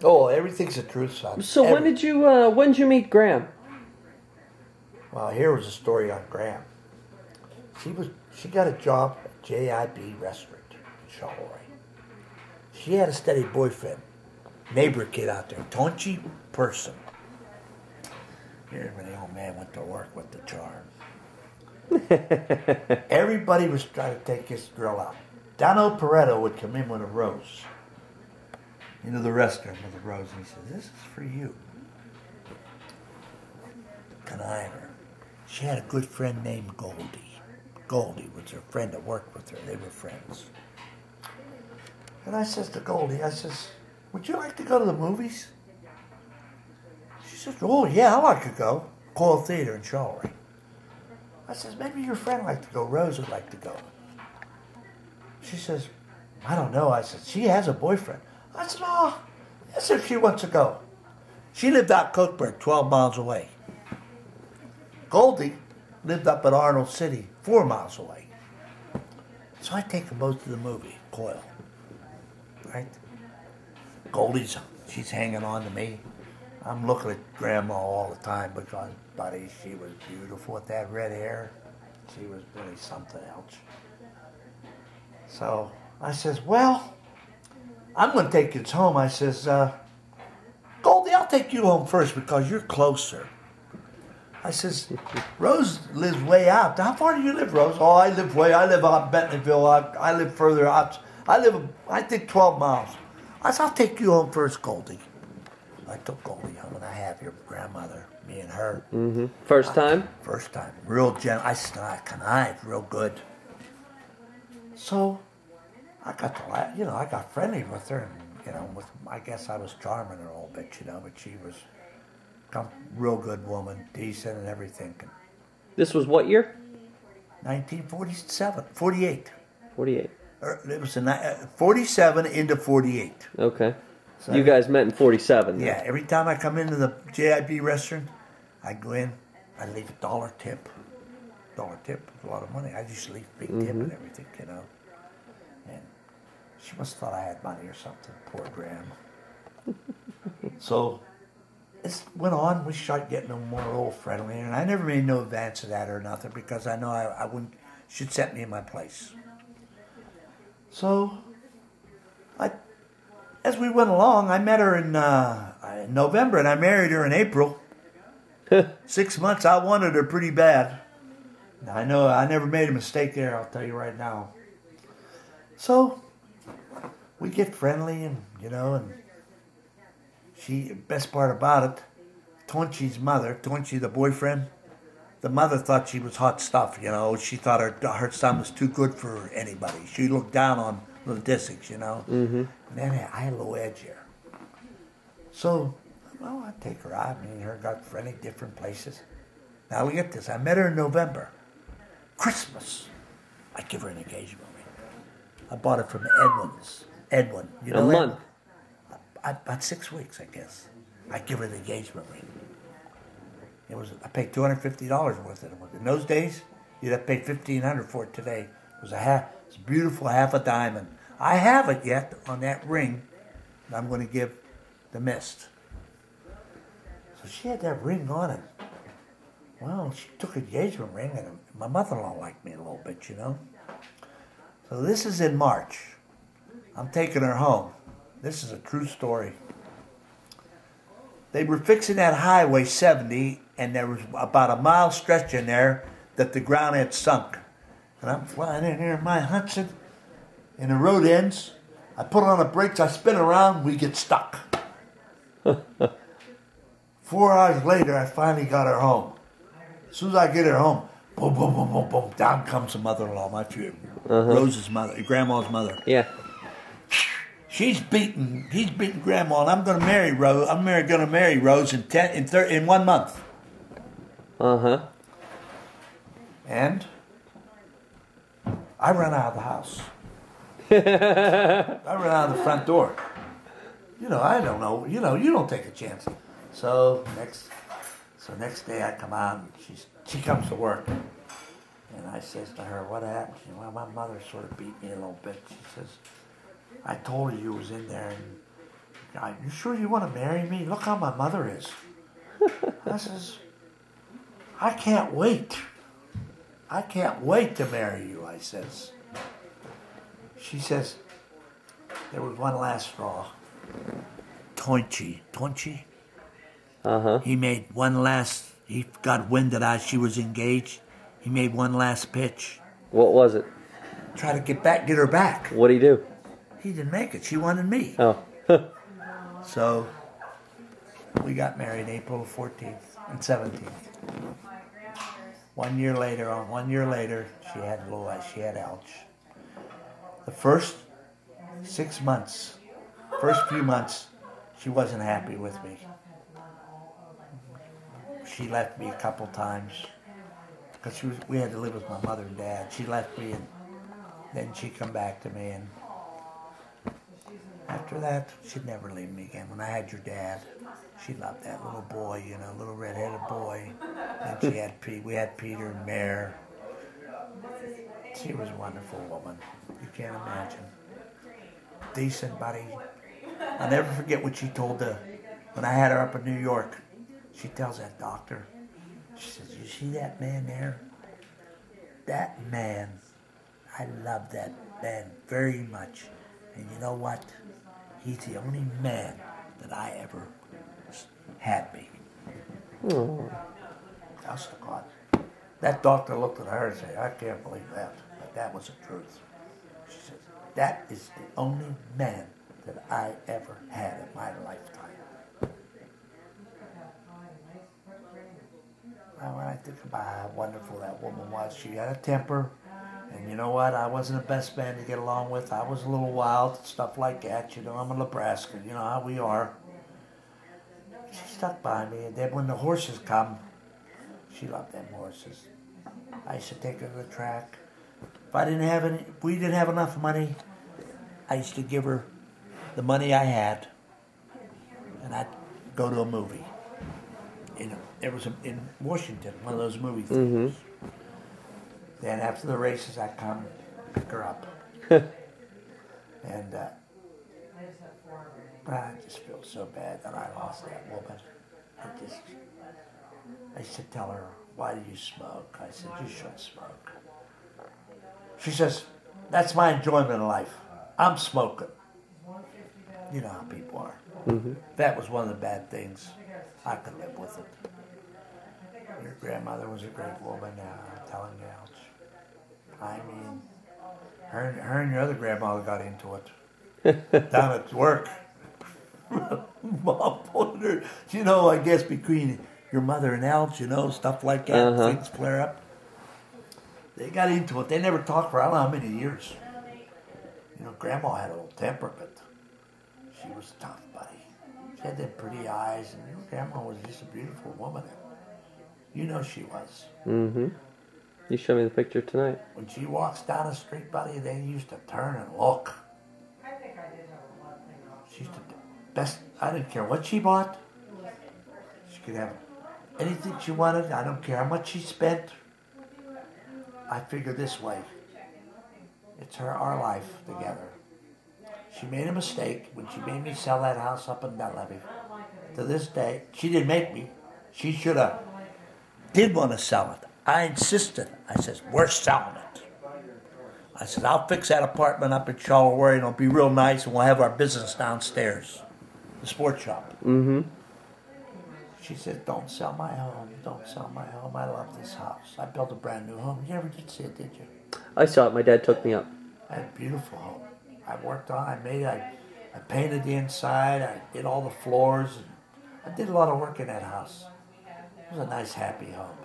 Oh, everything's the truth, son. So when did you meet Graham? Well, here was a story on Graham. She got a job at JIB restaurant in Charleroi. She had a steady boyfriend, neighbor kid out there, taunchy person. Here, when the old man went to work with the charm. Everybody was trying to take this girl out. Dano Pareto would come in with a rose into the restaurant with a rose, and he said, "This is for you." Connive her. She had a good friend named Goldie. Goldie was her friend that worked with her. They were friends. And I says to Goldie, I says, "Would you like to go to the movies?" She says, "Oh, yeah, I like to go. Coyle Theater in Charleroi." I says, "Maybe your friend like to go. Rose would like to go." She says, "I don't know." I said, "She has a boyfriend." I said, "Oh, yes, if she wants to go." She lived out Cokeburg, 12 miles away. Goldie lived up at Arnold City, 4 miles away. So I take them both to the movie, Coyle. Right? Goldie's, she's hanging on to me. I'm looking at Grandma all the time because, buddy, she was beautiful with that red hair. She was really something else. So I says, "Well, I'm going to take you home." I says, "Goldie, I'll take you home first because you're closer." I says, "Rose lives way out. How far do you live, Rose?" "Oh, I live out Bentonville. I live further out. I think 12 miles. I said, "I'll take you home first, Goldie." I took Goldie home, and I have your grandmother, me and her. Mm-hmm. First time? First time. Real gentle. I connived real good. So I got to, I got friendly with her, and, I guess I was charming her a little bit, but she was a real good woman, decent and everything. This was what year? 1947, 48. 48. It was 47 into 48. Okay. So you guys met in 47. Yeah, every time I come into the JIB restaurant, I go in, I leave $1 tip. $1 tip was a lot of money. I just leave big tip and everything, And she must have thought I had money or something, poor Graham. So it went on. We started getting more a little friendly, and I never made no advance of that or nothing because I know I wouldn't. She'd set me in my place. So as we went along, I met her in November, and I married her in April. 6 months, I wanted her pretty bad. I know I never made a mistake there, I'll tell you right now. So we get friendly, and she, best part about it, Taunchy's mother, Taunchy the boyfriend, the mother thought she was hot stuff, She thought her son was too good for anybody. She looked down on little disics, Mm-hmm. And then I had a little edge here. So, I take her out. Me and her got friendly, different places. Now look at this. I met her in November. Christmas, I give her an engagement ring. I bought it from Edwin. A month. About 6 weeks, I guess. I give her the engagement ring. I paid $250 worth of it. In those days, you'd have paid $1,500 for it today. It's a beautiful half a diamond. I have it yet on that ring that I'm going to give the mist. So she had that ring on it. Well, she took an engagement ring, and my mother-in-law liked me a little bit, So this is in March. I'm taking her home. This is a true story. They were fixing that Highway 70, and there was about a mile stretch in there that the ground had sunk. And I'm flying in here in my Hudson, and the road ends. I put on the brakes, I spin around, we get stuck. 4 hours later, I finally got her home. As soon as I get her home, boom, boom, boom, boom, boom, down comes the mother-in-law, Rose's mother, Grandma's mother. Yeah. He's beating Grandma, and I'm going to marry Rose. I'm going to marry Rose in 1 month. Uh-huh. And I run out of the house. I run out of the front door. I don't know. You don't take a chance. So next day I come out, and she comes to work. And I says to her, "What happened?" She said, "Well, my mother sort of beat me a little bit." She says, "I told her you was in there, and You sure you want to marry me? Look how my mother is. I says, I can't wait. I can't wait to marry you, I says. She says, there was one last straw. Toinchy. Uh-huh. He made one last, he got wind that she was engaged. He made one last pitch. What was it? Try to get her back. What'd he do? He didn't make it. She wanted me. Oh. So we got married April 14th and 17th. 1 year later, she had blue eyes. She had Alch. The first 6 months, first few months, she wasn't happy with me. She left me a couple times because we had to live with my mother and dad. She left me, and then she come back to me, and after that, she'd never leave me again. When I had your dad, she loved that little boy, little red-headed boy. And we had Peter and Mare. She was a wonderful woman. You can't imagine. Decent, buddy. I'll never forget what she told when I had her up in New York. She tells that doctor, she says, you see that man there? That man, I love that man very much. And you know what? He's the only man that I ever had me. Oh. Honest to God. That doctor looked at her and said, I can't believe that. But that was the truth. She said, that is the only man that I ever had in my lifetime. Now, when I think about how wonderful that woman was, she had a temper. And you know what? I wasn't the best man to get along with. I was a little wild, stuff like that. I'm a Nebraska. You know how we are. She stuck by me. And then when the horses come, she loved them horses. I used to take her to the track. If we didn't have enough money, I used to give her the money I had, and I'd go to a movie. There was in Washington, one of those movie theaters. Mm-hmm. Then after the races, I'd come pick her up. And I just feel so bad that I lost that woman. I used to tell her, why do you smoke? I said, you shouldn't smoke. She says, that's my enjoyment in life. I'm smoking. You know how people are. Mm-hmm. That was one of the bad things. I could live with it. Your grandmother was a great woman, I'm telling you, Ouch. I mean, her and your other grandmother got into it. Down at work. Mom pulled her, I guess between your mother and Alge, stuff like that, things flare up. They got into it. They never talked for I don't know how many years. Grandma had a little temper, but she was tough, buddy. She had them pretty eyes, and your grandma was just a beautiful woman. She was. Mm-hmm. You showed me the picture tonight. When she walks down the street, buddy, they used to turn and look. She used to best. I didn't care what she bought. She could have anything she wanted. I don't care how much she spent. I figure this way. It's our life together. She made a mistake when she made me sell that house up in Bellevue. To this day, she didn't make me. She should have. Did want to sell it. I insisted. I said, we're selling it. I said, I'll fix that apartment up in Charleroi and it'll be real nice and we'll have our business downstairs. The sports shop. Mm-hmm. She said, don't sell my home. Don't sell my home. I love this house. I built a brand new home. You never did see it, did you? I saw it. My dad took me up. I had a beautiful home. I worked on it. I painted the inside. I did all the floors. I did a lot of work in that house. It was a nice, happy home.